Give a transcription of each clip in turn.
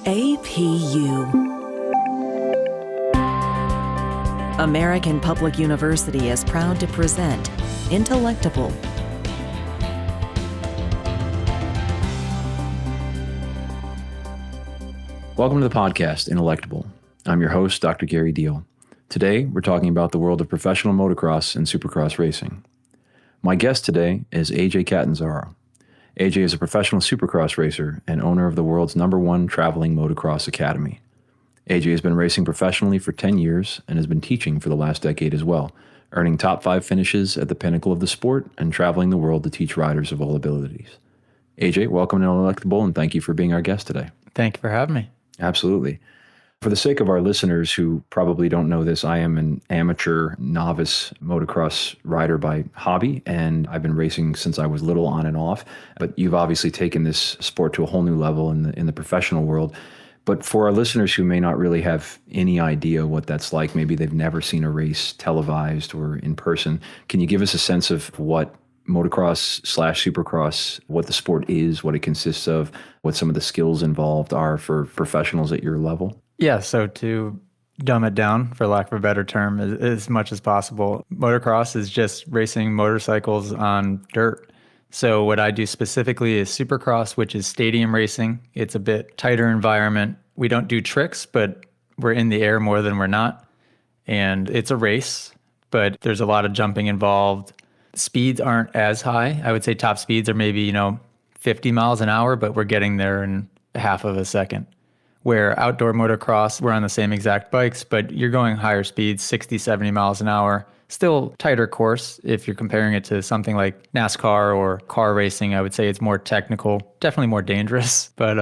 APU. American Public University is proud to present Intellectible. Welcome to the podcast, Intellectible. I'm your host, Dr. Gary Deel. Today, we're talking about the world of professional motocross and supercross racing. My guest today is AJ Catanzaro. AJ is a professional supercross racer and owner of the world's #1 traveling motocross academy. AJ has been racing professionally for 10 years and has been teaching for the last decade as well, earning top 5 finishes at the pinnacle of the sport and traveling the world to teach riders of all abilities. AJ, welcome to Intellectible, and thank you for being our guest today. Thank you for having me. Absolutely. For the sake of our listeners who probably don't know this, I am an amateur novice motocross rider by hobby, and I've been racing since I was little on and off. But you've obviously taken this sport to a whole new level in the professional world. But for our listeners who may not really have any idea what that's like, maybe they've never seen a race televised or in person, can you give us a sense of what motocross/supercross, what the sport is, what it consists of, what some of the skills involved are for professionals at your level? Yeah, so to dumb it down, for lack of a better term, as much as possible, motocross is just racing motorcycles on dirt. So what I do specifically is supercross, which is stadium racing. It's a bit tighter environment. We don't do tricks, but we're in the air more than we're not. And it's a race, but there's a lot of jumping involved. Speeds aren't as high. I would say top speeds are maybe, 50 miles an hour, but we're getting there in half of a second. Where outdoor motocross, we're on the same exact bikes, but you're going higher speeds, 60, 70 miles an hour. Still tighter course if you're comparing it to something like NASCAR or car racing. I would say it's more technical, definitely more dangerous. But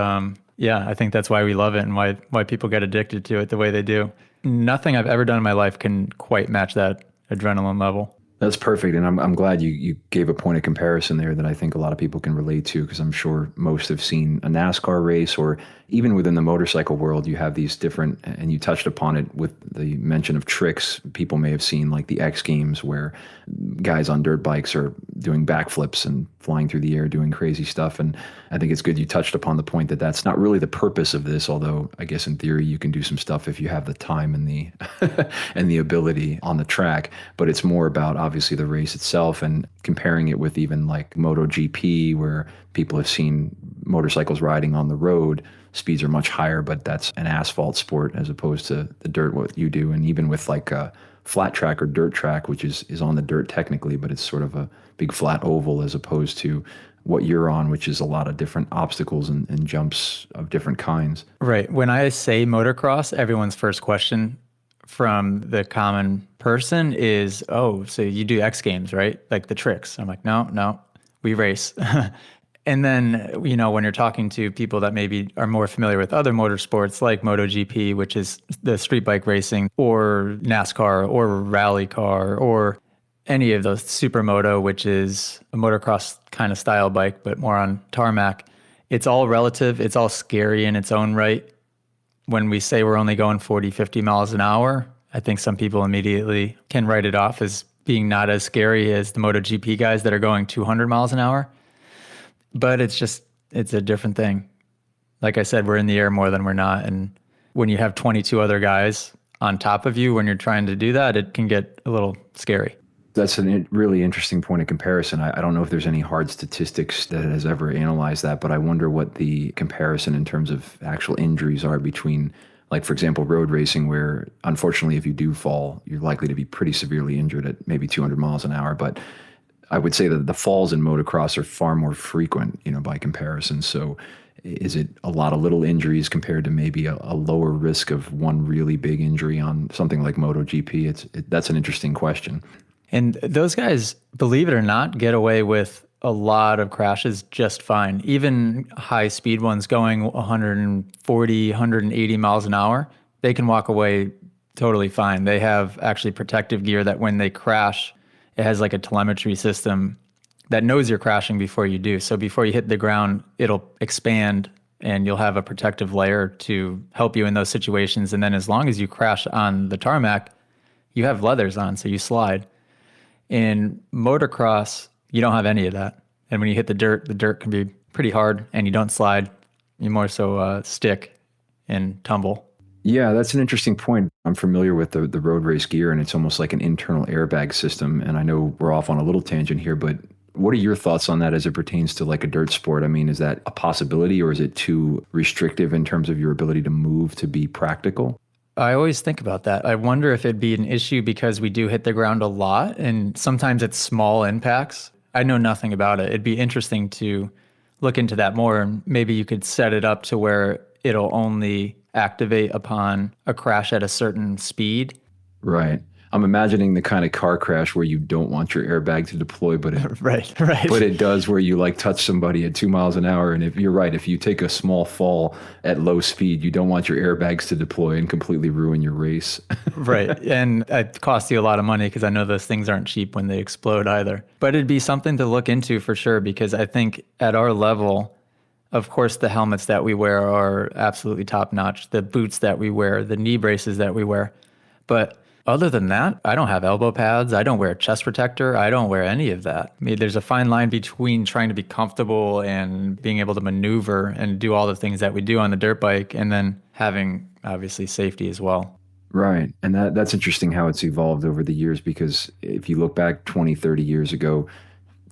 yeah, I think that's why we love it and why people get addicted to it the way they do. Nothing I've ever done in my life can quite match that adrenaline level. That's perfect. And I'm glad you gave a point of comparison there that I think a lot of people can relate to, because I'm sure most have seen a NASCAR race, or even within the motorcycle world, you have these different, and you touched upon it with the mention of tricks. People may have seen like the X Games where guys on dirt bikes are doing backflips and flying through the air, doing crazy stuff. And I think it's good you touched upon the point that that's not really the purpose of this, although I guess in theory you can do some stuff if you have the time and the and the ability on the track. But it's more about obviously the race itself, and comparing it with even like MotoGP, where people have seen motorcycles riding on the road. Speeds are much higher, but that's an asphalt sport as opposed to the dirt, what you do. And even with like a flat track or dirt track, which is on the dirt technically, but it's sort of a big flat oval as opposed to what you're on, which is a lot of different obstacles and jumps of different kinds. Right. When I say motocross, everyone's first question from the common person is, oh, so you do X Games, right? Like the tricks. I'm like, no, we race. And then, when you're talking to people that maybe are more familiar with other motorsports like MotoGP, which is the street bike racing, or NASCAR, or rally car, or any of those, supermoto, which is a motocross kind of style bike, but more on tarmac, it's all relative. It's all scary in its own right. When we say we're only going 40, 50 miles an hour, I think some people immediately can write it off as being not as scary as the MotoGP guys that are going 200 miles an hour. But it's a different thing. Like I said, we're in the air more than we're not. And when you have 22 other guys on top of you, when you're trying to do that, it can get a little scary. That's a really interesting point of comparison. I don't know if there's any hard statistics that has ever analyzed that, but I wonder what the comparison in terms of actual injuries are between, like, for example, road racing, where unfortunately, if you do fall, you're likely to be pretty severely injured at maybe 200 miles an hour. But I would say that the falls in motocross are far more frequent, by comparison. So is it a lot of little injuries compared to maybe a lower risk of one really big injury on something like MotoGP? That's an interesting question. And those guys, believe it or not, get away with a lot of crashes just fine. Even high speed ones going 140, 180 miles an hour, they can walk away totally fine. They have actually protective gear that when they crash, it has like a telemetry system that knows you're crashing before you do. So before you hit the ground, it'll expand and you'll have a protective layer to help you in those situations. And then as long as you crash on the tarmac, you have leathers on, so you slide. In motocross, you don't have any of that. And when you hit the dirt can be pretty hard and you don't slide. You more so stick and tumble. Yeah, that's an interesting point. I'm familiar with the road race gear, and it's almost like an internal airbag system. And I know we're off on a little tangent here, but what are your thoughts on that as it pertains to like a dirt sport? I mean, is that a possibility, or is it too restrictive in terms of your ability to move to be practical? I always think about that. I wonder if it'd be an issue because we do hit the ground a lot, and sometimes it's small impacts. I know nothing about it. It'd be interesting to look into that more, and maybe you could set it up to where it'll only activate upon a crash at a certain speed. Right. I'm imagining the kind of car crash where you don't want your airbag to deploy, but it, Right. but it does, where you like touch somebody at 2 miles an hour. And if you're right, if you take a small fall at low speed, you don't want your airbags to deploy and completely ruin your race. Right. And it costs you a lot of money because I know those things aren't cheap when they explode either. But it'd be something to look into for sure, because I think at our level, of course, the helmets that we wear are absolutely top notch, the boots that we wear, the knee braces that we wear. But other than that, I don't have elbow pads. I don't wear a chest protector. I don't wear any of that. I mean, there's a fine line between trying to be comfortable and being able to maneuver and do all the things that we do on the dirt bike, and then having obviously safety as well. Right. And that's interesting how it's evolved over the years, because if you look back 20, 30 years ago,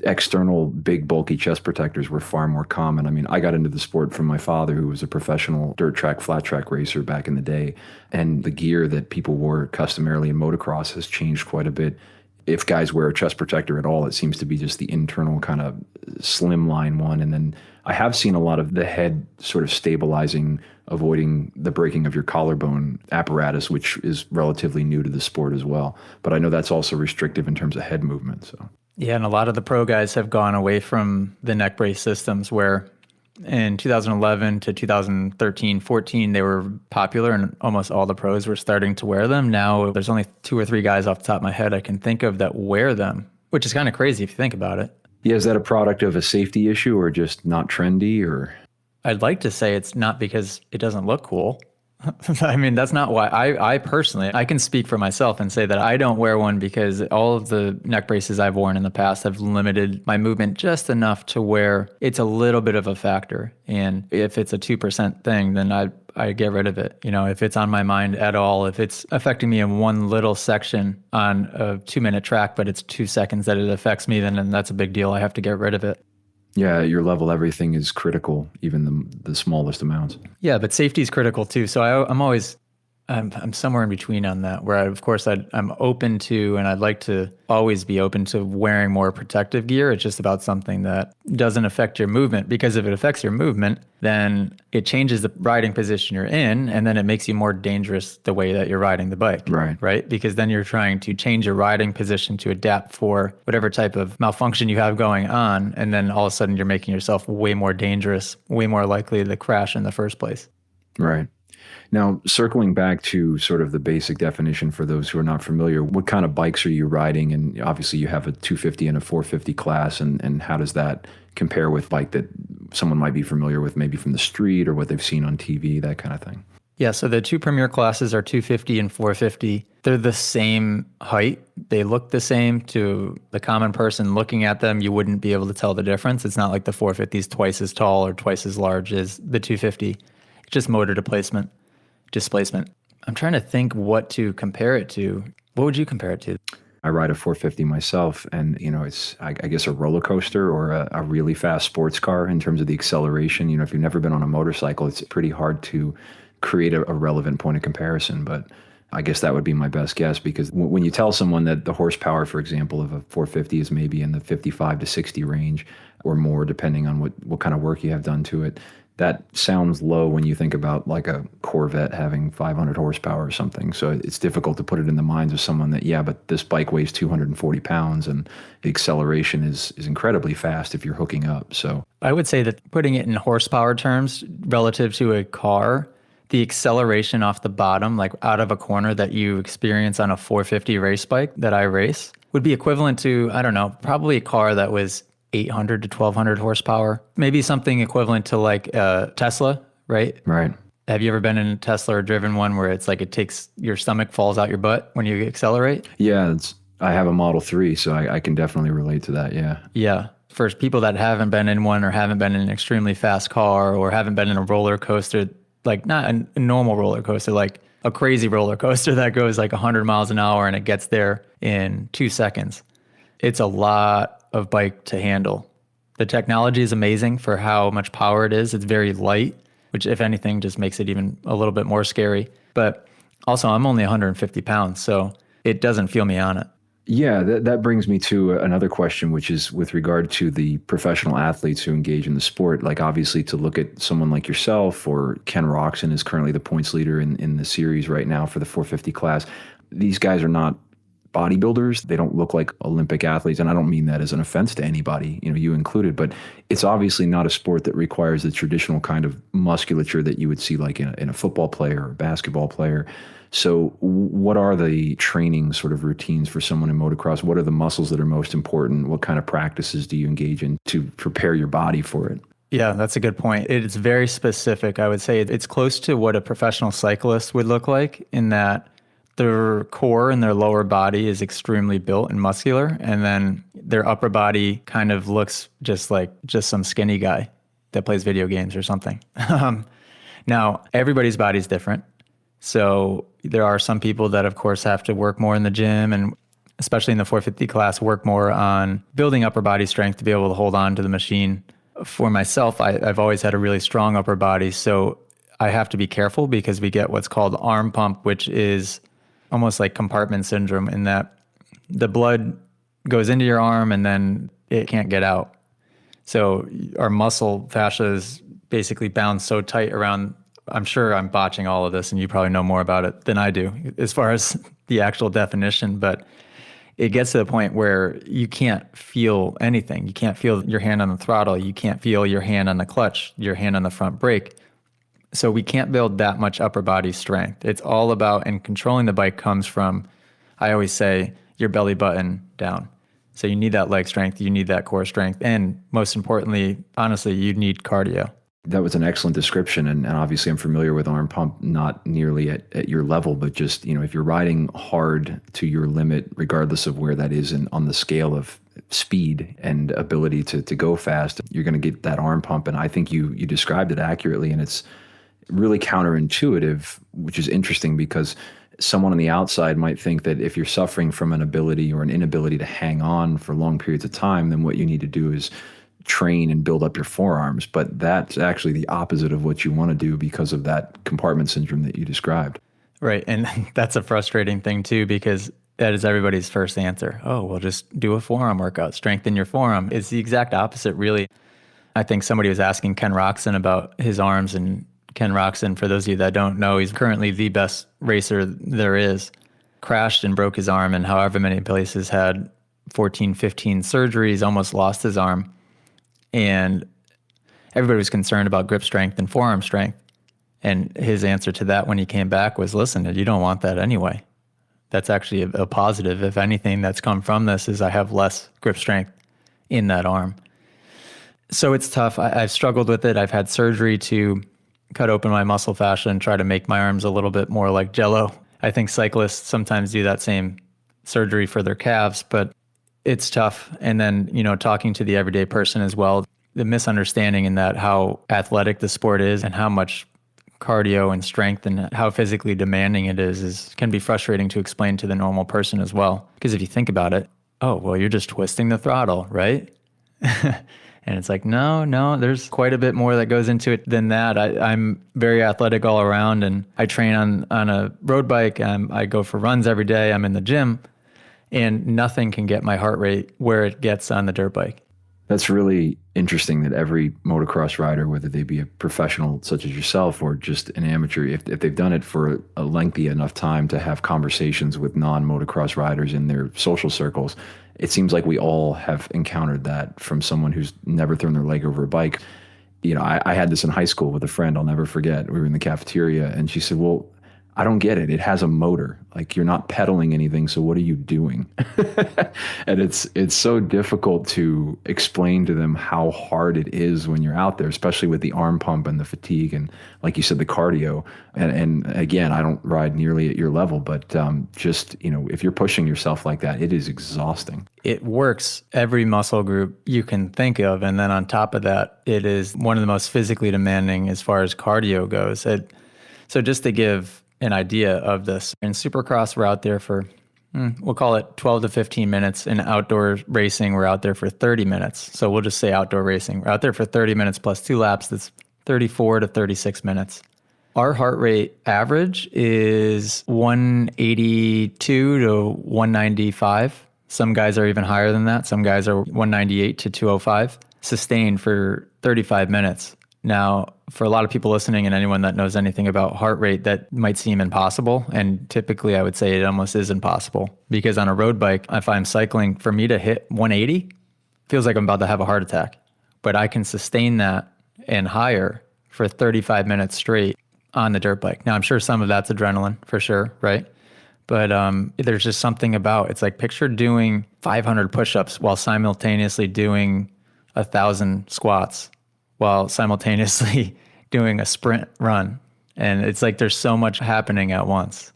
external big bulky chest protectors were far more common. I mean, I got into the sport from my father, who was a professional dirt track, flat track racer back in the day. And the gear that people wore customarily in motocross has changed quite a bit. If guys wear a chest protector at all, it seems to be just the internal kind of slimline one. And then I have seen a lot of the head sort of stabilizing, avoiding the breaking of your collarbone apparatus, which is relatively new to the sport as well. But I know that's also restrictive in terms of head movement. So. Yeah, and a lot of the pro guys have gone away from the neck brace systems, where in 2011 to 2013, 14, they were popular and almost all the pros were starting to wear them. Now there's only 2 or 3 guys off the top of my head I can think of that wear them, which is kind of crazy if you think about it. Yeah, is that a product of a safety issue or just not trendy? Or I'd like to say it's not because it doesn't look cool. I mean, that's not why. I personally, I can speak for myself and say that I don't wear one because all of the neck braces I've worn in the past have limited my movement just enough to where it's a little bit of a factor. And if it's a 2% thing, then I get rid of it. You know, if it's on my mind at all, if it's affecting me in one little section on a 2-minute track, but it's 2 seconds that it affects me, then that's a big deal. I have to get rid of it. Yeah, at your level, everything is critical, even the smallest amounts. Yeah, but safety is critical too. So I'm somewhere in between on that, where I'm open to, and I'd like to always be open to wearing more protective gear. It's just about something that doesn't affect your movement, because if it affects your movement, then it changes the riding position you're in, and then it makes you more dangerous the way that you're riding the bike. Right? Because then you're trying to change your riding position to adapt for whatever type of malfunction you have going on, and then all of a sudden you're making yourself way more dangerous, way more likely to crash in the first place. Right. Now, circling back to sort of the basic definition for those who are not familiar, what kind of bikes are you riding? And obviously you have a 250 and a 450 class, and how does that compare with bike that someone might be familiar with, maybe from the street or what they've seen on TV, that kind of thing? Yeah, so the 2 premier classes are 250 and 450. They're the same height. They look the same. To the common person looking at them, you wouldn't be able to tell the difference. It's not like the 450 is twice as tall or twice as large as the 250. It's just motor displacement. I'm trying to think what to compare it to. What would you compare it to? I ride a 450 myself, and it's I guess a roller coaster or a really fast sports car in terms of the acceleration. If you've never been on a motorcycle, it's pretty hard to create a relevant point of comparison. But I guess that would be my best guess, because when you tell someone that the horsepower, for example, of a 450 is maybe in the 55 to 60 range or more, depending on what kind of work you have done to it, that sounds low when you think about like a Corvette having 500 horsepower or something. So it's difficult to put it in the minds of someone that, yeah, but this bike weighs 240 pounds and the acceleration is incredibly fast if you're hooking up. So I would say that putting it in horsepower terms relative to a car, the acceleration off the bottom, like out of a corner that you experience on a 450 race bike that I race, would be equivalent to, I don't know, probably a car that was 800 to 1200 horsepower, maybe something equivalent to like a Tesla, right? Right. Have you ever been in a Tesla or driven one where it's like your stomach falls out your butt when you accelerate? Yeah, I have a Model 3, so I can definitely relate to that, yeah. Yeah. For people that haven't been in one or haven't been in an extremely fast car or haven't been in a roller coaster, like not a normal roller coaster, like a crazy roller coaster that goes like 100 miles an hour and it gets there in 2 seconds. It's a lot of bike to handle. The technology is amazing for how much power it is. It's very light, which if anything just makes it even a little bit more scary. But also I'm only 150 pounds, so it doesn't feel me on it. Yeah, that brings me to another question, which is with regard to the professional athletes who engage in the sport. Like obviously to look at someone like yourself, or Ken Roxon is currently the points leader in the series right now for the 450 class. These guys are not bodybuilders. They don't look like Olympic athletes. And I don't mean that as an offense to anybody, you included, but it's obviously not a sport that requires the traditional kind of musculature that you would see like in a football player or a basketball player. So what are the training sort of routines for someone in motocross? What are the muscles that are most important? What kind of practices do you engage in to prepare your body for it? Yeah, that's a good point. It's very specific. I would say it's close to what a professional cyclist would look like, in that their core and their lower body is extremely built and muscular, and then their upper body kind of looks just like some skinny guy that plays video games or something. Now, everybody's body is different. So there are some people that, of course, have to work more in the gym, and especially in the 450 class, work more on building upper body strength to be able to hold on to the machine. For myself, I've always had a really strong upper body, so I have to be careful because we get what's called arm pump, which is almost like compartment syndrome, in that the blood goes into your arm and then it can't get out. So our muscle fascia is basically bound so tight around. I'm sure I'm botching all of this and you probably know more about it than I do as far as the actual definition, but it gets to the point where you can't feel anything. You can't feel your hand on the throttle. You can't feel your hand on the clutch, your hand on the front brake. So we can't build that much upper body strength. It's all about, and controlling the bike comes from, I always say, your belly button down. So you need that leg strength, you need that core strength, and most importantly, honestly, you need cardio. That was an excellent description. And obviously I'm familiar with arm pump, not nearly at your level, but just, if you're riding hard to your limit, regardless of where that is on the scale of speed and ability to go fast, you're going to get that arm pump. And I think you described it accurately, and it's really counterintuitive, which is interesting because someone on the outside might think that if you're suffering from an ability or an inability to hang on for long periods of time, then what you need to do is train and build up your forearms. But that's actually the opposite of what you want to do because of that compartment syndrome that you described. Right. And that's a frustrating thing too, because that is everybody's first answer. Oh, well, just do a forearm workout, strengthen your forearm. It's the exact opposite, really. I think somebody was asking Ken Roxon about his arms, and Ken Roxon, for those of you that don't know, he's currently the best racer there is. Crashed and broke his arm, and however many places, had 14, 15 surgeries, almost lost his arm. And everybody was concerned about grip strength and forearm strength. And his answer to that when he came back was, listen, you don't want that anyway. That's actually a positive. If anything that's come from this is I have less grip strength in that arm. So it's tough. I've struggled with it. I've had surgery to cut open my muscle fascia and try to make my arms a little bit more like Jell-O. I think cyclists sometimes do that same surgery for their calves, but it's tough. And then, talking to the everyday person as well, the misunderstanding in that how athletic the sport is and how much cardio and strength and how physically demanding it is can be frustrating to explain to the normal person as well. Because if you think about it, oh, well, you're just twisting the throttle, right? And it's like, no, there's quite a bit more that goes into it than that. I'm very athletic all around, and I train on a road bike. I go for runs every day. I'm in the gym, and nothing can get my heart rate where it gets on the dirt bike. That's really interesting that every motocross rider, whether they be a professional such as yourself or just an amateur, if they've done it for a lengthy enough time to have conversations with non-motocross riders in their social circles, it seems like we all have encountered that from someone who's never thrown their leg over a bike. I had this in high school with a friend I'll never forget. We were in the cafeteria and she said, well, I don't get it. It has a motor. Like, you're not pedaling anything, so what are you doing? And it's so difficult to explain to them how hard it is when you're out there, especially with the arm pump and the fatigue and, like you said, the cardio. And again, I don't ride nearly at your level, but just, if you're pushing yourself like that, it is exhausting. It works every muscle group you can think of. And then on top of that, it is one of the most physically demanding as far as cardio goes. So just to give an idea of this, in supercross, we're out there for, we'll call it 12 to 15 minutes. In outdoor racing, we're out there for 30 minutes. So we'll just say outdoor racing. We're out there for 30 minutes plus 2 laps. That's 34 to 36 minutes. Our heart rate average is 182 to 195. Some guys are even higher than that. Some guys are 198 to 205, sustained for 35 minutes. Now, for a lot of people listening and anyone that knows anything about heart rate, that might seem impossible. And typically I would say it almost is impossible, because on a road bike, if I'm cycling, for me to hit 180, feels like I'm about to have a heart attack. But I can sustain that and higher for 35 minutes straight on the dirt bike. Now, I'm sure some of that's adrenaline for sure, right? But there's just something about, it's like, picture doing 500 push-ups while simultaneously doing 1,000 squats, while simultaneously doing a sprint run. And it's like there's so much happening at once.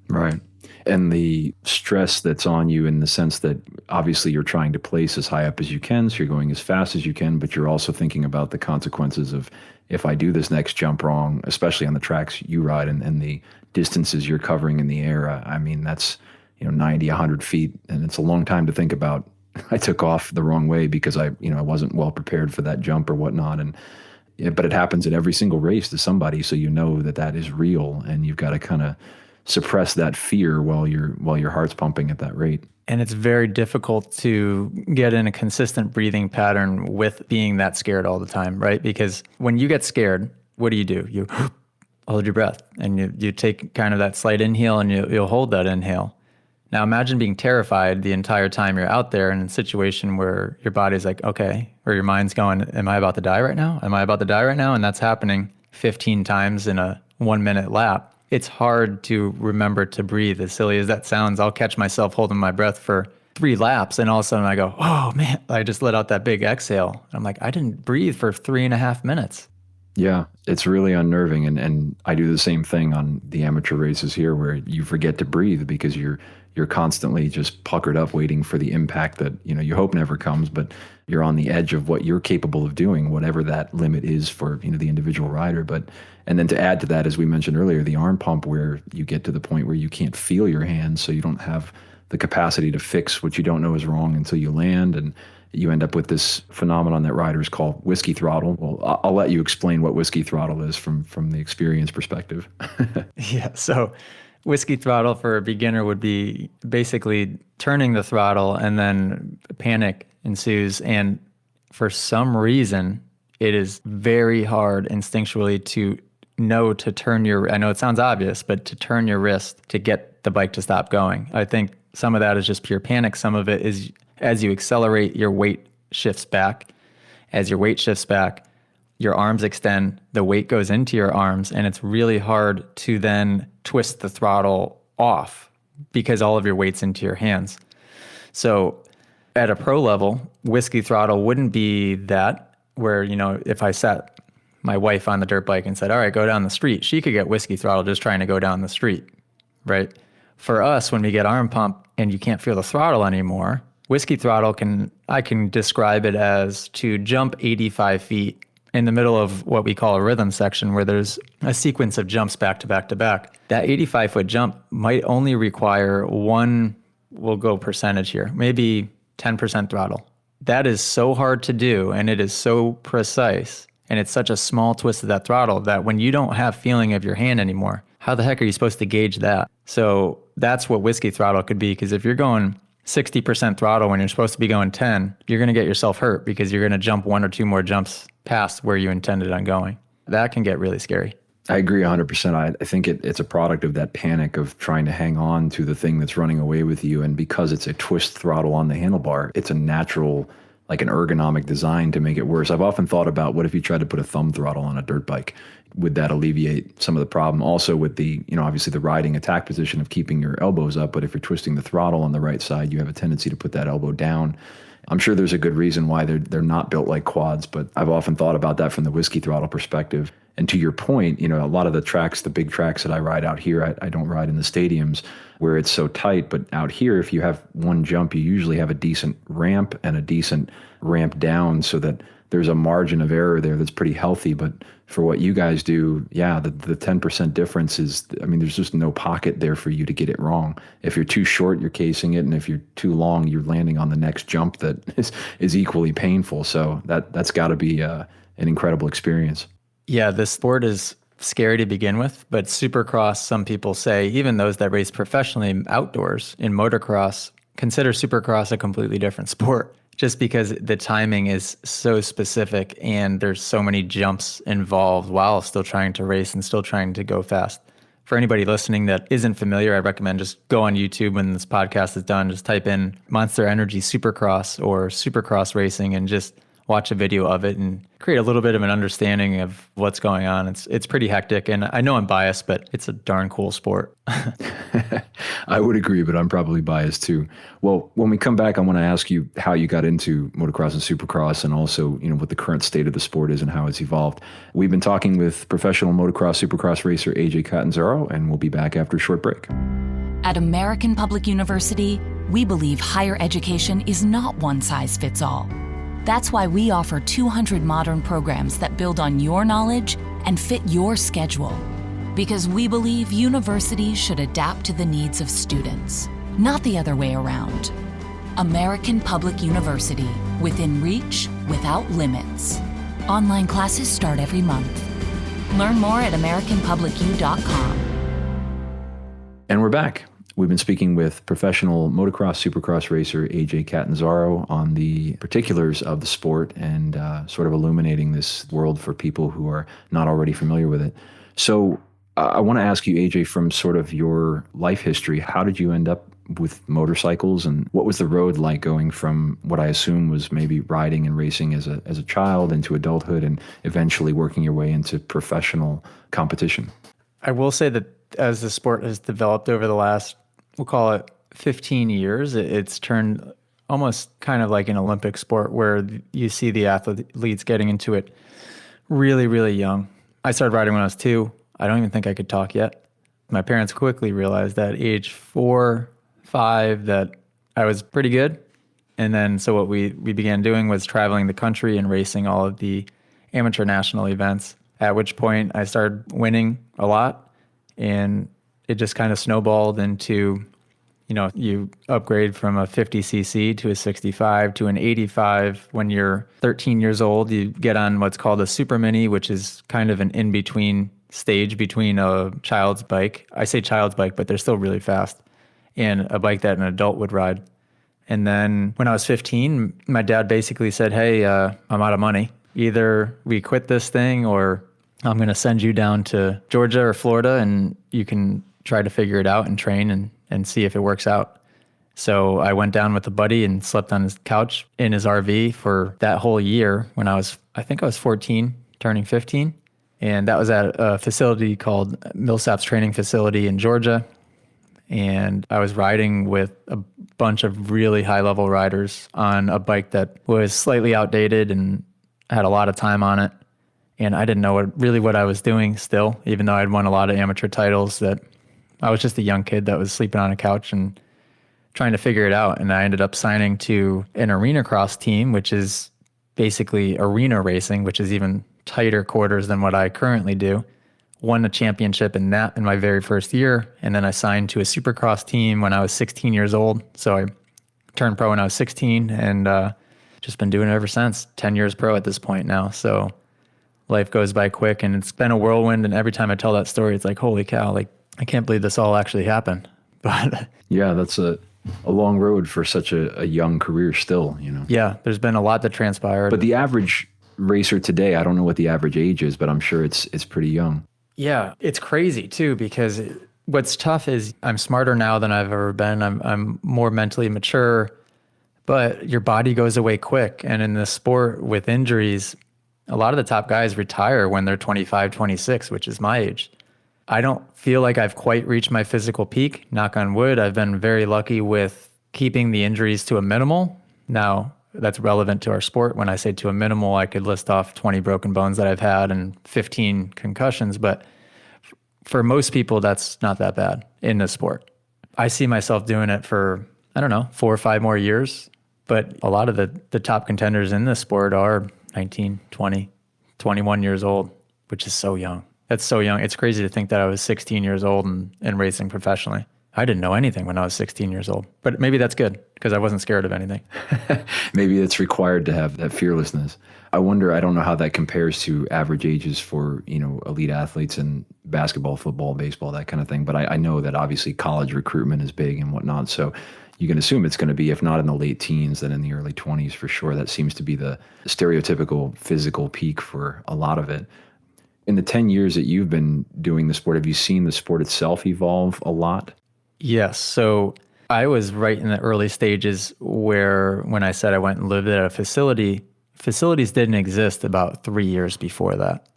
Right. And the stress that's on you, in the sense that obviously you're trying to place as high up as you can, so you're going as fast as you can, but you're also thinking about the consequences of, if I do this next jump wrong, especially on the tracks you ride and the distances you're covering in the air. I mean, that's 90, 100 feet, and it's a long time to think about. I took off the wrong way because I wasn't well prepared for that jump or whatnot, but it happens at every single race to somebody, so that is real, and you've got to kind of suppress that fear while your heart's pumping at that rate. And it's very difficult to get in a consistent breathing pattern with being that scared all the time, right? Because when you get scared, what do? You hold your breath, and you take kind of that slight inhale, and you'll hold that inhale. Now imagine being terrified the entire time you're out there in a situation where your body's like, okay, or your mind's going, am I about to die right now? Am I about to die right now? And that's happening 15 times in a 1-minute lap. It's hard to remember to breathe. As silly as that sounds, I'll catch myself holding my breath for 3 laps, and all of a sudden I go, oh man, I just let out that big exhale. And I'm like, I didn't breathe for 3.5 minutes. Yeah, it's really unnerving. And I do the same thing on the amateur races here, where you forget to breathe because you're constantly just puckered up waiting for the impact that you hope never comes, but you're on the edge of what you're capable of doing, whatever that limit is for the individual rider. And then to add to that, as we mentioned earlier, the arm pump, where you get to the point where you can't feel your hands, so you don't have the capacity to fix what you don't know is wrong until you land, and you end up with this phenomenon that riders call whiskey throttle. Well, I'll let you explain what whiskey throttle is from the experience perspective. Yeah, so whiskey throttle for a beginner would be basically turning the throttle, and then panic ensues. And for some reason, it is very hard instinctually to know to turn I know it sounds obvious, but to turn your wrist to get the bike to stop going. I think some of that is just pure panic. Some of it is, as you accelerate, your weight shifts back. As your weight shifts back, your arms extend, the weight goes into your arms, and it's really hard to then twist the throttle off because all of your weight's into your hands. So at a pro level, whiskey throttle wouldn't be that, where, if I sat my wife on the dirt bike and said, all right, go down the street, she could get whiskey throttle just trying to go down the street, right? For us, when we get arm pump and you can't feel the throttle anymore, whiskey throttle I can describe it as to jump 85 feet in the middle of what we call a rhythm section, where there's a sequence of jumps back to back to back. That 85-foot jump might only require we'll go percentage here, maybe 10% throttle. That is so hard to do, and it is so precise, and it's such a small twist of that throttle that when you don't have feeling of your hand anymore, how the heck are you supposed to gauge that? So that's what whiskey throttle could be, because if you're going 60% throttle when you're supposed to be going 10, you're going to get yourself hurt because you're going to jump 1 or 2 more jumps past where you intended on going. That can get really scary. I agree 100%. I think it's a product of that panic of trying to hang on to the thing that's running away with you. And because it's a twist throttle on the handlebar, it's a natural, like an ergonomic design to make it worse. I've often thought about, what if you tried to put a thumb throttle on a dirt bike? would that alleviate some of the problem? Also with the, obviously the riding attack position of keeping your elbows up, but if you're twisting the throttle on the right side, you have a tendency to put that elbow down. I'm sure there's a good reason why they're not built like quads, but I've often thought about that from the whiskey throttle perspective. And to your point, a lot of the tracks, the big tracks that I ride out here, I don't ride in the stadiums where it's so tight. But out here, if you have one jump, you usually have a decent ramp and a decent ramp down so that there's a margin of error there that's pretty healthy. But for what you guys do, yeah, the 10% difference is, there's just no pocket there for you to get it wrong. If you're too short, you're casing it. And if you're too long, you're landing on the next jump that is equally painful. So that's got to be an incredible experience. Yeah, this sport is scary to begin with, but supercross, some people say, even those that race professionally outdoors in motocross, consider supercross a completely different sport, just because the timing is so specific and there's so many jumps involved while still trying to race and still trying to go fast. For anybody listening that isn't familiar, I recommend just go on YouTube when this podcast is done, just type in Monster Energy Supercross or Supercross Racing and just watch a video of it and create a little bit of an understanding of what's going on. It's pretty hectic, and I know I'm biased, but it's a darn cool sport. I would agree, but I'm probably biased too. Well, when we come back, I want to ask you how you got into motocross and supercross, and also, what the current state of the sport is and how it's evolved. We've been talking with professional motocross supercross racer AJ Catanzaro, and we'll be back after a short break. At American Public University, we believe higher education is not one size fits all. That's why we offer 200 modern programs that build on your knowledge and fit your schedule. Because we believe universities should adapt to the needs of students, not the other way around. American Public University, within reach, without limits. Online classes start every month. Learn more at americanpublicu.com. And we're back. We've been speaking with professional motocross supercross racer AJ Catanzaro on the particulars of the sport and sort of illuminating this world for people who are not already familiar with it. So I want to ask you, AJ, from sort of your life history, how did you end up with motorcycles, and what was the road like going from what I assume was maybe riding and racing as a child into adulthood and eventually working your way into professional competition? I will say that as the sport has developed over the last, we'll call it 15 years, it's turned almost kind of like an Olympic sport where you see the athletes getting into it really, really young. I started riding when I was 2. I don't even think I could talk yet. My parents quickly realized at age 4, 5 that I was pretty good. And then so what we began doing was traveling the country and racing all of the amateur national events, at which point I started winning a lot. And it just kind of snowballed into, you upgrade from a 50cc to a 65 to an 85. When you're 13 years old, you get on what's called a super mini, which is kind of an in-between stage between a child's bike. I say child's bike, but they're still really fast, and a bike that an adult would ride. And then when I was 15, my dad basically said, hey, I'm out of money. Either we quit this thing or I'm going to send you down to Georgia or Florida and you can try to figure it out and train and see if it works out. So I went down with a buddy and slept on his couch in his RV for that whole year when I think I was 14, turning 15. And that was at a facility called Millsaps Training Facility in Georgia. And I was riding with a bunch of really high-level riders on a bike that was slightly outdated and had a lot of time on it. And I didn't know what I was doing still, even though I'd won a lot of amateur titles. That I was just a young kid that was sleeping on a couch and trying to figure it out. And I ended up signing to an arena cross team, which is basically arena racing, which is even tighter quarters than what I currently do. Won a championship in my very first year. And then I signed to a supercross team when I was 16 years old. So I turned pro when I was 16 and just been doing it ever since. 10 years pro at this point now. So life goes by quick and it's been a whirlwind. And every time I tell that story, it's like, holy cow, like I can't believe this all actually happened. But yeah, that's a long road for such a young career still, Yeah, there's been a lot that transpired. But the average racer today, I don't know what the average age is, but I'm sure it's pretty young. Yeah, it's crazy too, because what's tough is I'm smarter now than I've ever been. I'm more mentally mature, but your body goes away quick. And in the sport with injuries, A lot of the top guys retire when they're 25, 26, which is my age. I don't feel like I've quite reached my physical peak. Knock on wood. I've been very lucky with keeping the injuries to a minimal. Now, that's relevant to our sport. When I say to a minimal, I could list off 20 broken bones that I've had and 15 concussions. But for most people, that's not that bad in the sport. I see myself doing it for, 4 or 5 more years. But a lot of the top contenders in this sport are 19, 20, 21 years old, which is so young. That's so young. It's crazy to think that I was 16 years old and racing professionally. I didn't know anything when I was 16 years old, but maybe that's good because I wasn't scared of anything. Maybe it's required to have that fearlessness. I wonder, I don't know how that compares to average ages for, elite athletes in basketball, football, baseball, that kind of thing. But I know that obviously college recruitment is big and whatnot. So you can assume it's going to be, if not in the late teens, then in the early 20s for sure. That seems to be the stereotypical physical peak for a lot of it. In the 10 years that you've been doing the sport, have you seen the sport itself evolve a lot? Yes. So I was right in the early stages where when I said I went and lived at a facility, facilities didn't exist about 3 years before that.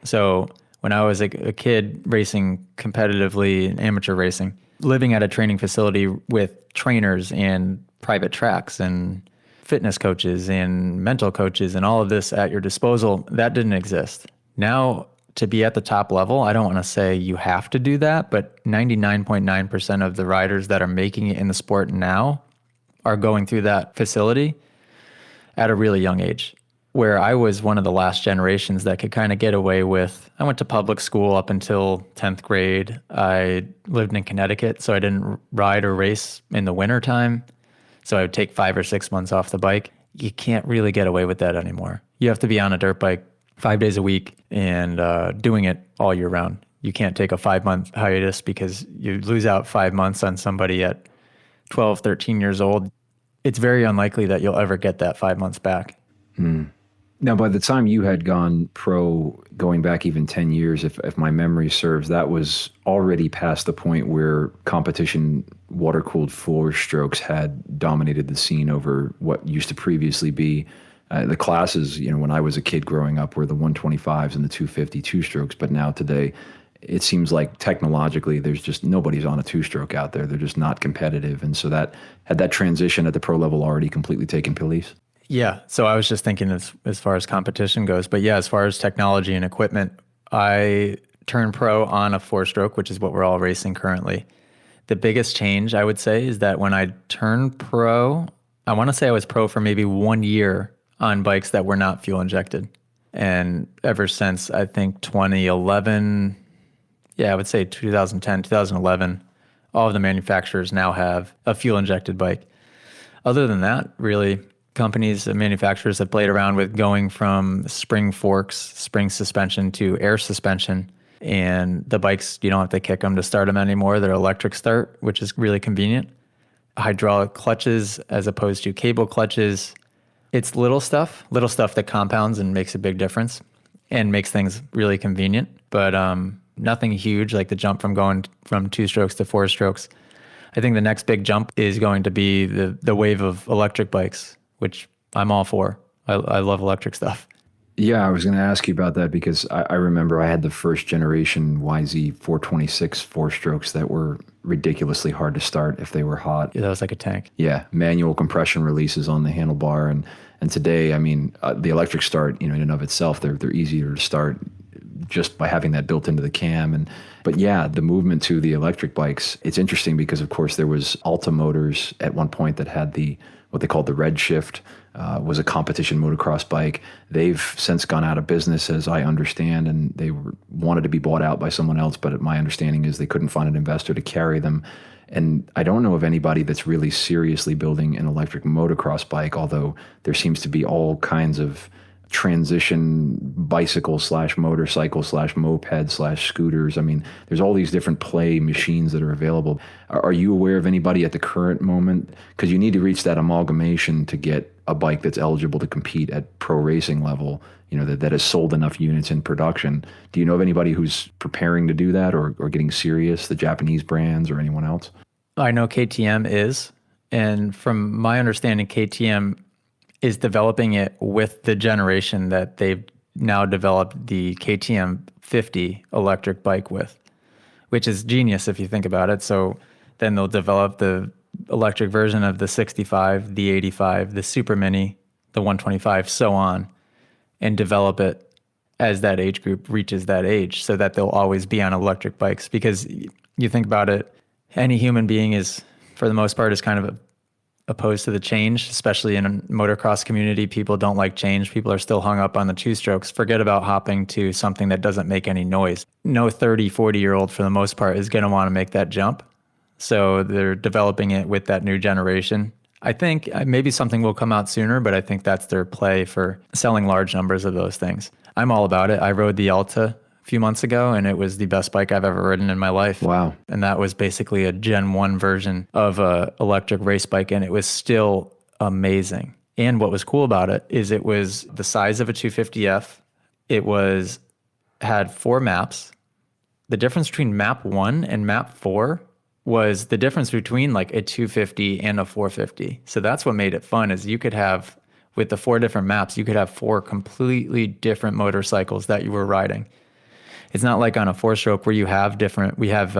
So when I was a kid racing competitively in amateur racing, living at a training facility with trainers and private tracks and fitness coaches and mental coaches and all of this at your disposal, that didn't exist. Now, to be at the top level, I don't want to say you have to do that, but 99.9% of the riders that are making it in the sport now are going through that facility at a really young age, where I was one of the last generations that could kind of get away with. I went to public school up until 10th grade. I lived in Connecticut, so I didn't ride or race in the wintertime. So I would take 5 or 6 months off the bike. You can't really get away with that anymore. You have to be on a dirt bike 5 days a week and doing it all year round. You can't take a 5-month hiatus because you lose out 5 months on somebody at 12, 13 years old. It's very unlikely that you'll ever get that 5 months back. Now, by the time you had gone pro, going back even 10 years, if my memory serves, that was already past the point where competition water-cooled four strokes had dominated the scene over what used to previously be the classes, when I was a kid growing up, were the 125s and the 250 two-strokes. But now today, it seems like technologically, there's just nobody's on a two-stroke out there. They're just not competitive. And so had that transition at the pro level already completely taken place? Yeah. So I was just thinking as far as competition goes. But yeah, as far as technology and equipment, I turned pro on a 4-stroke, which is what we're all racing currently. The biggest change, I would say, is that when I turned pro, I want to say I was pro for maybe 1 year on bikes that were not fuel injected. And ever since, I think 2011, I would say 2010, 2011, all of the manufacturers now have a fuel injected bike. Other than that, really, companies and manufacturers have played around with going from spring forks, spring suspension to air suspension. And the bikes, you don't have to kick them to start them anymore. They're electric start, which is really convenient. Hydraulic clutches as opposed to cable clutches. It's little stuff that compounds and makes a big difference and makes things really convenient, but nothing huge like the jump from going from 2 strokes to 4 strokes. I think the next big jump is going to be the wave of electric bikes, which I'm all for. I love electric stuff. Yeah, I was going to ask you about that because I remember I had the first generation YZ 426 4-strokes that were ridiculously hard to start if they were hot. Yeah, that was like a tank. Yeah, manual compression releases on the handlebar. And today, the electric start, in and of itself, they're easier to start just by having that built into the cam. But yeah, the movement to the electric bikes, it's interesting because, of course, there was Alta Motors at one point that had what they called the Red Shift, was a competition motocross bike. They've since gone out of business, as I understand, and they wanted to be bought out by someone else, but my understanding is they couldn't find an investor to carry them. And I don't know of anybody that's really seriously building an electric motocross bike, although there seems to be all kinds of transition bicycle / motorcycle / moped / scooters. There's all these different play machines that are available. Are you aware of anybody at the current moment? Because you need to reach that amalgamation to get a bike that's eligible to compete at pro racing level, that has sold enough units in production. Do you know of anybody who's preparing to do that or getting serious, the Japanese brands or anyone else? I know KTM is. And from my understanding, KTM is developing it with the generation that they've now developed the KTM 50 electric bike with, which is genius if you think about it. So then they'll develop the electric version of the 65, the 85, the Super Mini, the 125, so on, and develop it as that age group reaches that age so that they'll always be on electric bikes. Because you think about it, any human being is, for the most part, is kind of opposed to the change, especially in a motocross community. People don't like change. People are still hung up on the two strokes. Forget about hopping to something that doesn't make any noise. No 30, 40-year-old, for the most part, is going to want to make that jump. So they're developing it with that new generation. I think maybe something will come out sooner, but I think that's their play for selling large numbers of those things. I'm all about it. I rode the Alta a few months ago, and it was the best bike I've ever ridden in my life. Wow. And that was basically a Gen 1 version of a electric race bike, and it was still amazing. And what was cool about it is it was the size of a 250F. It had 4 maps. The difference between map 1 and map 4 was the difference between like a 250 and a 450. So that's what made it fun, is you could have, with the 4 different maps, you could have 4 completely different motorcycles that you were riding. It's not like on a 4-stroke where we have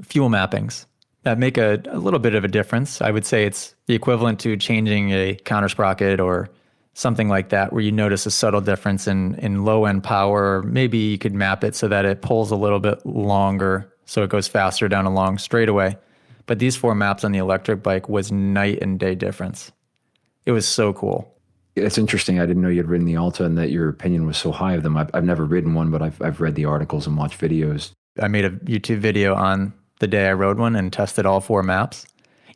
fuel mappings that make a little bit of a difference. I would say it's the equivalent to changing a counter sprocket or something like that, where you notice a subtle difference in low-end power. Maybe you could map it so that it pulls a little bit longer, so it goes faster down a long straightaway. But these 4 maps on the electric bike was night and day difference. It was so cool. It's interesting. I didn't know you had ridden the Alta and that your opinion was so high of them. I've never ridden one, but I've read the articles and watched videos. I made a YouTube video on the day I rode one and tested all 4 maps.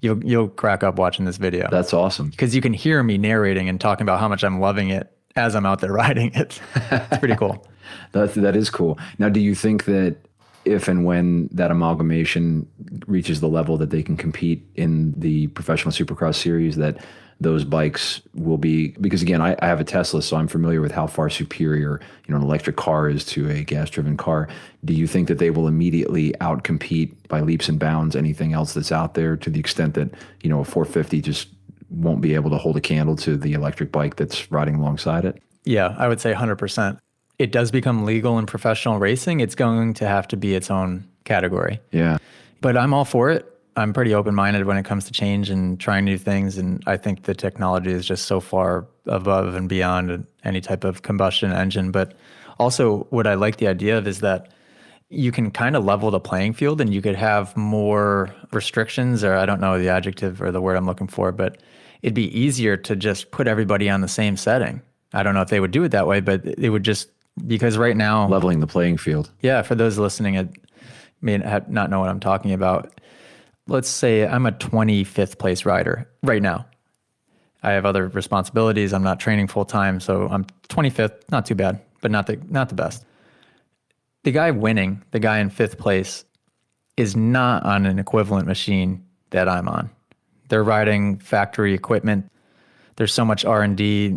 You'll crack up watching this video. That's awesome. Because you can hear me narrating and talking about how much I'm loving it as I'm out there riding it. It's pretty cool. That is cool. Now, do you think that if and when that amalgamation reaches the level that they can compete in the professional supercross series, that those bikes will be, because again, I have a Tesla, so I'm familiar with how far superior, an electric car is to a gas-driven car. Do you think that they will immediately outcompete by leaps and bounds anything else that's out there, to the extent that, a 450 just won't be able to hold a candle to the electric bike that's riding alongside it? Yeah, I would say 100%. It does become legal in professional racing. It's going to have to be its own category. Yeah. But I'm all for it. I'm pretty open-minded when it comes to change and trying new things, and I think the technology is just so far above and beyond any type of combustion engine. But also what I like the idea of is that you can kind of level the playing field, and you could have more restrictions, or I don't know the adjective or the word I'm looking for, but it'd be easier to just put everybody on the same setting. I don't know if they would do it that way, but it would just, because right now... Leveling the playing field. Yeah, for those listening, I may not know what I'm talking about. Let's say I'm a 25th place rider right now. I have other responsibilities. I'm not training full time, so I'm 25th, not too bad, but not the best. The guy winning, the guy in 5th place, is not on an equivalent machine that I'm on. They're riding factory equipment. There's so much R&D,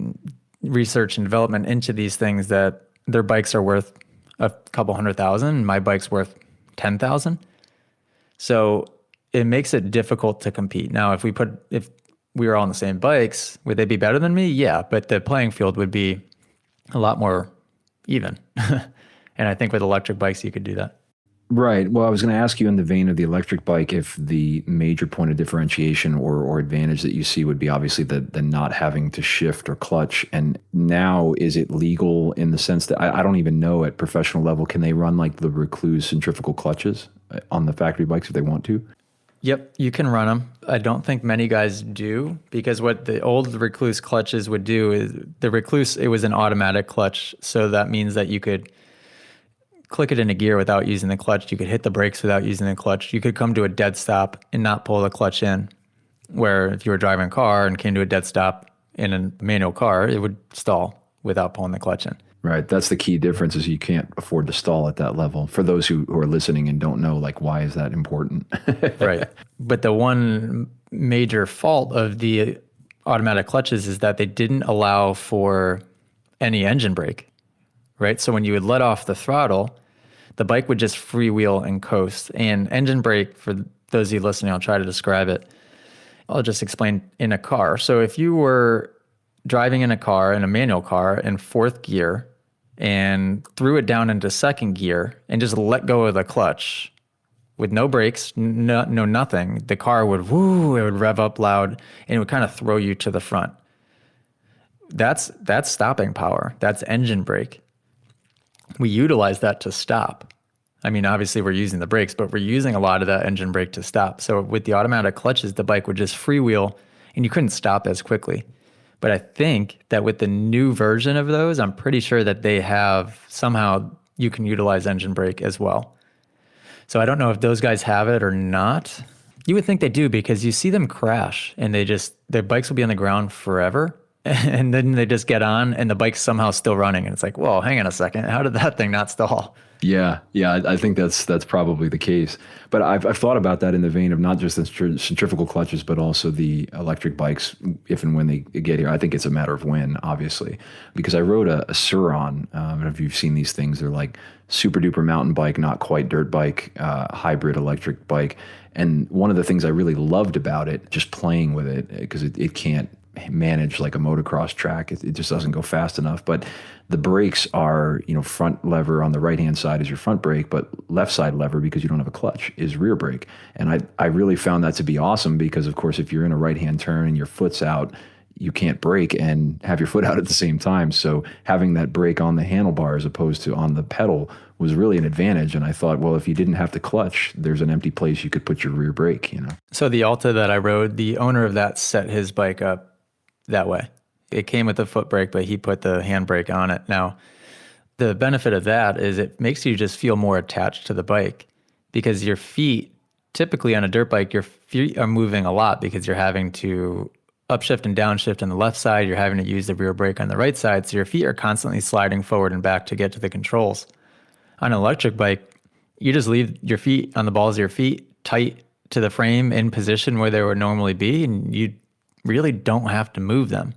research and development into these things that their bikes are worth a couple $100,000. My bike's worth $10,000. So it makes it difficult to compete. Now, if we were all on the same bikes, would they be better than me? Yeah, but the playing field would be a lot more even. And I think with electric bikes, you could do that. Right. Well, I was going to ask you, in the vein of the electric bike, if the major point of differentiation or advantage that you see would be obviously the not having to shift or clutch. And now, is it legal in the sense that I don't even know at professional level, can they run like the Recluse centrifugal clutches on the factory bikes if they want to? Yep, you can run them. I don't think many guys do, because what the old Recluse clutches would do is, the Recluse, it was an automatic clutch. So that means that you could click it into gear without using the clutch. You could hit the brakes without using the clutch. You could come to a dead stop and not pull the clutch in, where if you were driving a car and came to a dead stop in a manual car, it would stall without pulling the clutch in. Right. That's the key difference, is you can't afford to stall at that level. For those who are listening and don't know, like, why is that important? Right. But the one major fault of the automatic clutches is that they didn't allow for any engine brake, right? So when you would let off the throttle, the bike would just freewheel and coast. And engine brake, for those of you listening, I'll try to describe it. I'll just explain in a car. So if you were driving in a manual car in fourth gear, and threw it down into second gear and just let go of the clutch with no brakes, no nothing, the car would it would rev up loud and it would kind of throw you to the front. That's stopping power. That's engine brake. We utilize that to stop. I mean, obviously we're using the brakes, but we're using a lot of that engine brake to stop. So with the automatic clutches, the bike would just freewheel and you couldn't stop as quickly. But I think that with the new version of those, I'm pretty sure that they have somehow you can utilize engine brake as well. So I don't know if those guys have it or not. You would think they do because you see them crash and their bikes will be on the ground forever. And then they just get on and the bike's somehow still running. And it's like, whoa, hang on a second. How did that thing not stall? Yeah, I think that's probably the case. But I've thought about that in the vein of not just the centrifugal clutches, but also the electric bikes, if and when they get here. I think it's a matter of when, obviously, because I rode a Suron. I don't know if you've seen these things. They're like super duper mountain bike, not quite dirt bike, hybrid electric bike. And one of the things I really loved about it, just playing with it, because it can't manage like a motocross track. It just doesn't go fast enough. But the brakes are, front lever on the right-hand side is your front brake, but left side lever, because you don't have a clutch, is rear brake. And I really found that to be awesome because, of course, if you're in a right-hand turn and your foot's out, you can't brake and have your foot out at the same time. So having that brake on the handlebar as opposed to on the pedal was really an advantage. And I thought, well, if you didn't have to clutch, there's an empty place you could put your rear brake, So the Alta that I rode, the owner of that set his bike up that way. It came with the foot brake, but he put the hand brake on it. Now, the benefit of that is it makes you just feel more attached to the bike because your feet, typically on a dirt bike, your feet are moving a lot because you're having to upshift and downshift on the left side. You're having to use the rear brake on the right side. So your feet are constantly sliding forward and back to get to the controls. On an electric bike, you just leave your feet on the balls of your feet tight to the frame in position where they would normally be, and you really don't have to move them.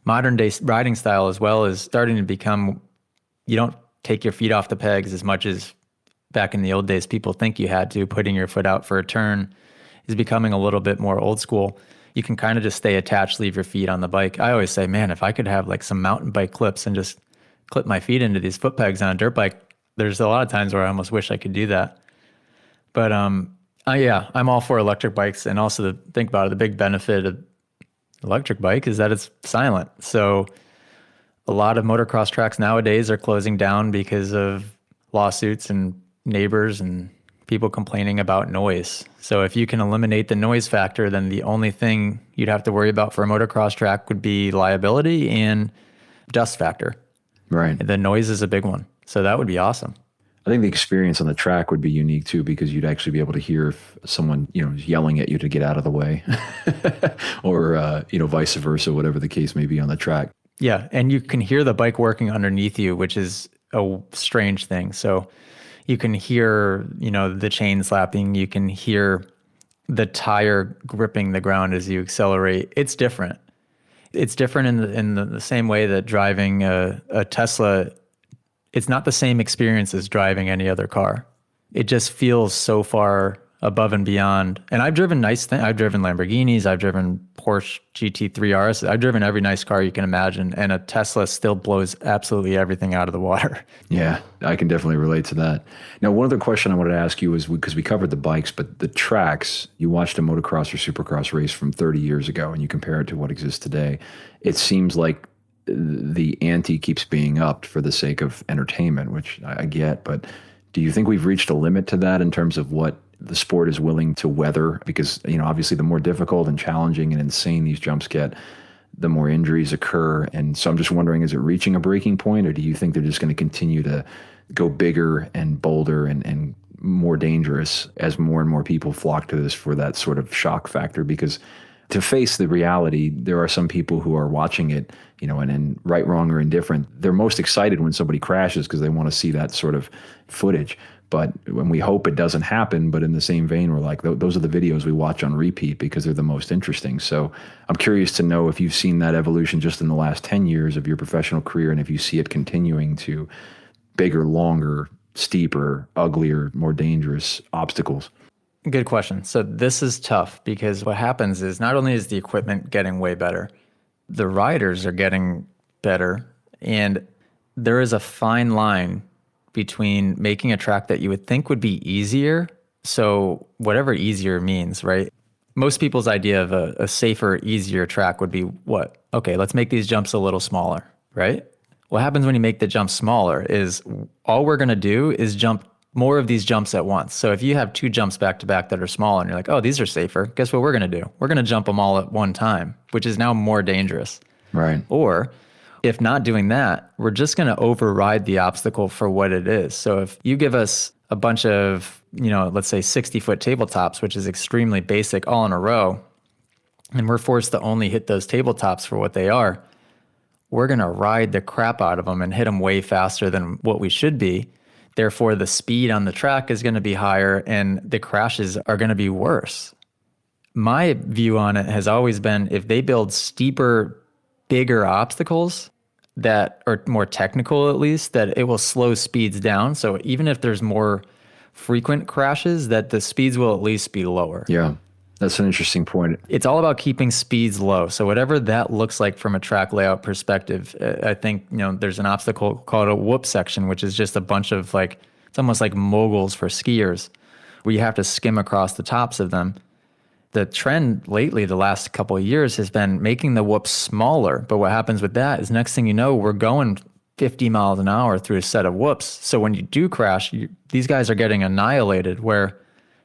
Modern day riding style as well is starting to become, you don't take your feet off the pegs as much as back in the old days people think you had to. Putting your foot out for a turn is becoming a little bit more old school. You can kind of just stay attached, leave your feet on the bike. I always say, man, if I could have like some mountain bike clips and just clip my feet into these foot pegs on a dirt bike, there's a lot of times where I almost wish I could do that. But I'm all for electric bikes. And also think about it, the big benefit of electric bike is that it's silent. So a lot of motocross tracks nowadays are closing down because of lawsuits and neighbors and people complaining about noise. So if you can eliminate the noise factor, then the only thing you'd have to worry about for a motocross track would be liability and dust factor. Right. The noise is a big one. So that would be awesome. I think the experience on the track would be unique too, because you'd actually be able to hear if someone, is yelling at you to get out of the way or, vice versa, whatever the case may be on the track. Yeah. And you can hear the bike working underneath you, which is a strange thing. So you can hear, the chain slapping, you can hear the tire gripping the ground as you accelerate. It's different. It's different in the same way that driving a Tesla, it's not the same experience as driving any other car. It just feels so far above and beyond. And I've driven nice things. I've driven Lamborghinis. I've driven Porsche GT3 RS. I've driven every nice car you can imagine. And a Tesla still blows absolutely everything out of the water. Yeah, I can definitely relate to that. Now, one other question I wanted to ask you was, because we covered the bikes, but the tracks, you watched a motocross or supercross race from 30 years ago and you compare it to what exists today. It seems like the ante keeps being upped for the sake of entertainment, which I get, but do you think we've reached a limit to that in terms of what the sport is willing to weather? Because, obviously the more difficult and challenging and insane these jumps get, the more injuries occur. And so I'm just wondering, is it reaching a breaking point, or do you think they're just going to continue to go bigger and bolder and more dangerous as more and more people flock to this for that sort of shock factor? Because to face the reality, there are some people who are watching it, and right, wrong, or indifferent, they're most excited when somebody crashes because they want to see that sort of footage. But when we hope it doesn't happen, but in the same vein, we're like, those are the videos we watch on repeat because they're the most interesting. So I'm curious to know if you've seen that evolution just in the last 10 years of your professional career, and if you see it continuing to bigger, longer, steeper, uglier, more dangerous obstacles. Good question. So this is tough because what happens is not only is the equipment getting way better, the riders are getting better, and there is a fine line between making a track that you would think would be easier. So whatever easier means, right? Most people's idea of a safer, easier track would be what? Okay, let's make these jumps a little smaller, right? What happens when you make the jump smaller is all we're going to do is jump more of these jumps at once. So if you have 2 jumps back to back that are small and you're like, oh, these are safer, guess what we're going to do? We're going to jump them all at one time, which is now more dangerous. Right. Or if not doing that, we're just going to override the obstacle for what it is. So if you give us a bunch of, let's say 60-foot tabletops, which is extremely basic all in a row, and we're forced to only hit those tabletops for what they are, we're going to ride the crap out of them and hit them way faster than what we should be. Therefore, the speed on the track is going to be higher and the crashes are going to be worse. My view on it has always been if they build steeper, bigger obstacles that are more technical, at least, that it will slow speeds down. So even if there's more frequent crashes, that the speeds will at least be lower. Yeah, that's an interesting point. It's all about keeping speeds low. So whatever that looks like from a track layout perspective, I think, there's an obstacle called a whoop section, which is just a bunch of it's almost like moguls for skiers, where you have to skim across the tops of them. The trend lately, the last couple of years, has been making the whoops smaller. But what happens with that is next thing you know, we're going 50 miles an hour through a set of whoops. So when you do crash, these guys are getting annihilated, where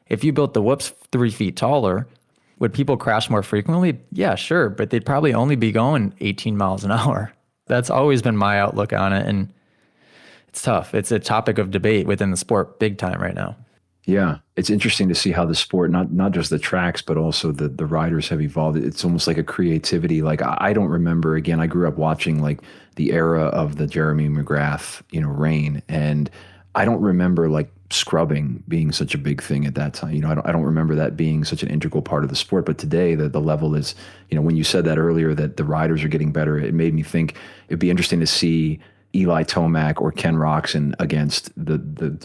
if you built the whoops 3 feet taller, would people crash more frequently? Yeah, sure. But they'd probably only be going 18 miles an hour. That's always been my outlook on it. And it's tough. It's a topic of debate within the sport big time right now. Yeah, it's interesting to see how the sport, not just the tracks, but also the riders have evolved. It's almost like a creativity. I don't remember, again, I grew up watching the era of the Jeremy McGrath, reign. And I don't remember scrubbing being such a big thing at that time. I don't remember that being such an integral part of the sport. But today the level is, when you said that earlier, that the riders are getting better, it made me think it'd be interesting to see Eli Tomac or Ken Roczen against the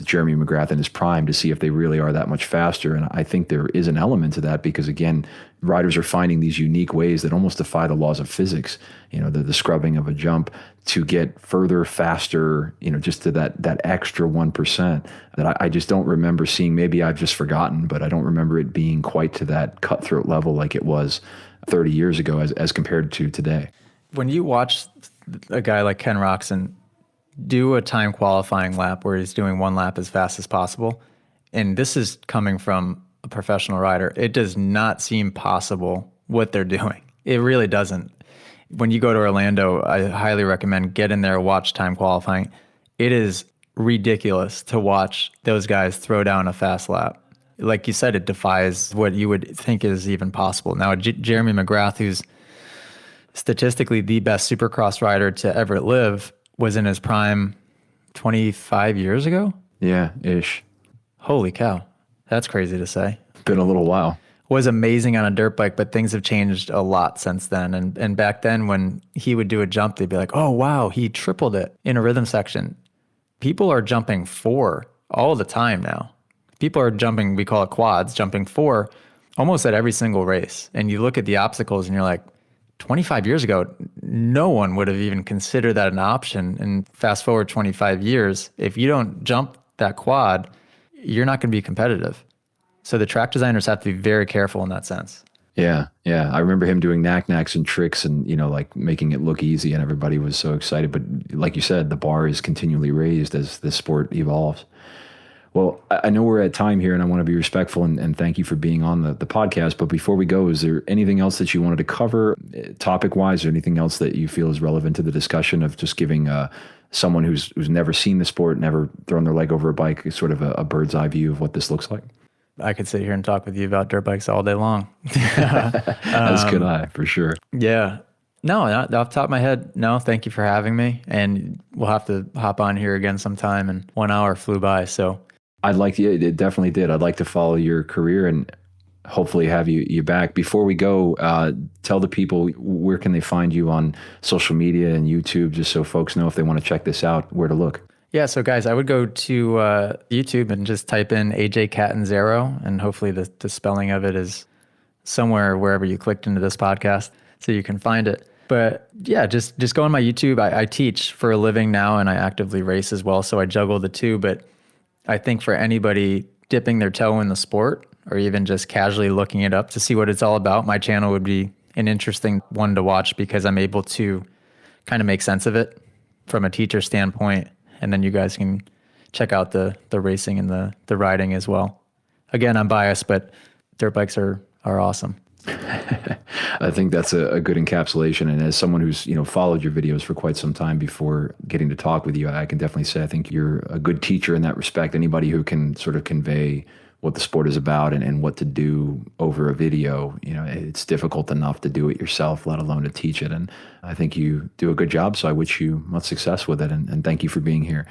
Jeremy McGrath in his prime to see if they really are that much faster. And I think there is an element to that because, again, riders are finding these unique ways that almost defy the laws of physics, the scrubbing of a jump to get further, faster, just to that extra 1% that I just don't remember seeing. Maybe I've just forgotten, but I don't remember it being quite to that cutthroat level like it was 30 years ago as compared to today. When you watch a guy like Ken Roczen do a time qualifying lap where he's doing one lap as fast as possible, and this is coming from a professional rider, it does not seem possible what they're doing. It really doesn't. When you go to Orlando, I highly recommend get in there, watch time qualifying. It is ridiculous to watch those guys throw down a fast lap. Like you said, it defies what you would think is even possible. Now, Jeremy McGrath, who's statistically the best supercross rider to ever live, was in his prime 25 years ago? Yeah, ish. Holy cow. That's crazy to say. Been a little while. Was amazing on a dirt bike, but things have changed a lot since then. And back then when he would do a jump, they'd be like, oh, wow, he tripled it in a rhythm section. People are jumping 4 all the time now. People are jumping, we call it quads, jumping 4 almost at every single race. And you look at the obstacles and you're like, 25 years ago, no one would have even considered that an option. And fast forward 25 years, if you don't jump that quad, you're not going to be competitive. So the track designers have to be very careful in that sense. Yeah. I remember him doing knack-knacks and tricks and, making it look easy, and everybody was so excited. But like you said, the bar is continually raised as the sport evolves. Well, I know we're at time here, and I want to be respectful and thank you for being on the podcast. But before we go, is there anything else that you wanted to cover topic-wise, or anything else that you feel is relevant to the discussion of just giving someone who's never seen the sport, never thrown their leg over a bike, sort of a bird's eye view of what this looks like? I could sit here and talk with you about dirt bikes all day long. As could I, for sure. Yeah. No, not off the top of my head, no, thank you for having me. And we'll have to hop on here again sometime, and 1 hour flew by, so... it definitely did. I'd like to follow your career and hopefully have you back. Before we go, tell the people where can they find you on social media and YouTube, just so folks know if they want to check this out, where to look. Yeah, so guys, I would go to YouTube and just type in AJ Catanzaro, and hopefully the spelling of it is somewhere wherever you clicked into this podcast, so you can find it. But yeah, just go on my YouTube. I teach for a living now, and I actively race as well. So I juggle the two. But I think for anybody dipping their toe in the sport, or even just casually looking it up to see what it's all about, my channel would be an interesting one to watch, because I'm able to kind of make sense of it from a teacher standpoint. And then you guys can check out the racing and the riding as well. Again, I'm biased, but dirt bikes are awesome. I think that's a good encapsulation. And as someone who's, followed your videos for quite some time before getting to talk with you, I can definitely say I think you're a good teacher in that respect. Anybody who can sort of convey what the sport is about and what to do over a video, it's difficult enough to do it yourself, let alone to teach it. And I think you do a good job. So I wish you much success with it. And thank you for being here.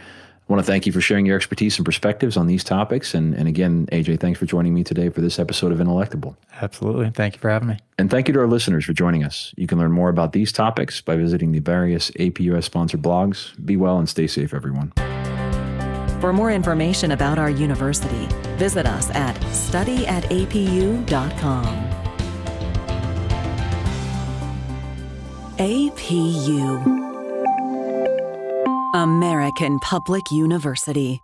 I want to thank you for sharing your expertise and perspectives on these topics. And again, AJ, thanks for joining me today for this episode of Intellectible. Absolutely. Thank you for having me. And thank you to our listeners for joining us. You can learn more about these topics by visiting the various APUS sponsored blogs. Be well and stay safe, everyone. For more information about our university, visit us at studyatapu.com. APU, American Public University.